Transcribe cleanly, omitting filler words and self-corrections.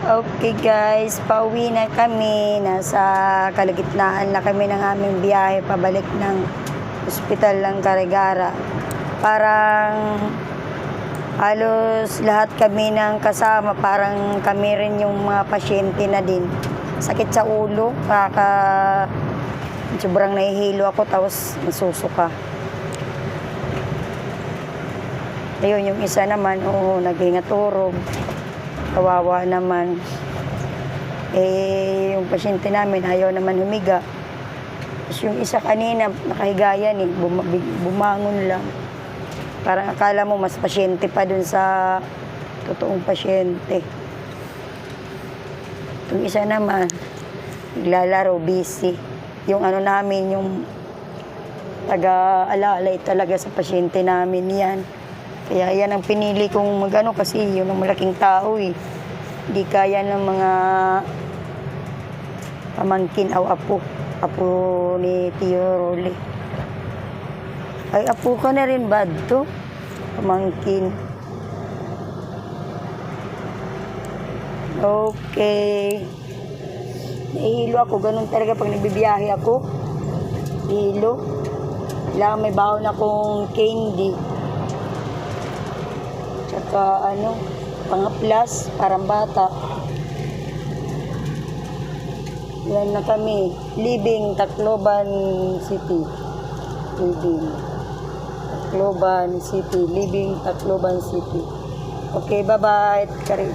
Okay guys, pauwi na kami. Nasa kalagitnaan na kami ng aming biyahe pabalik ng ospital ng Carigara. Parang halos lahat kami ng kasama, parang kami rin yung mga pasyente na din. Sakit sa ulo, sobrang nahihilo ako tapos nasusuka. Ayun, yung isa naman, naghingaturog. Kawawa naman. Yung pasyente namin, ayaw naman humiga. Tapos yung isa kanina, nakahiga yan bumangon lang. Parang akala mo mas pasyente pa dun sa totoong pasyente. Yung isa naman, naglalaro, busy. Yung namin, yung taga-alalay talaga sa pasyente namin yan. Kaya yan ang pinili kong kasi yun ang malaking tao eh. Hindi kaya ng mga pamangkin o apo ni Tio Rolly. Ay, apo ka na rin ba ito? Pamangkin. Okay. Nahihilo ako, ganun talaga pag nagbibiyahe ako. Hilo. Kailangan may baon akong candy. Tsaka pang-plus, parang bata. Yan na kami. Living Tacloban City. Living Tacloban City. Okay, bye-bye.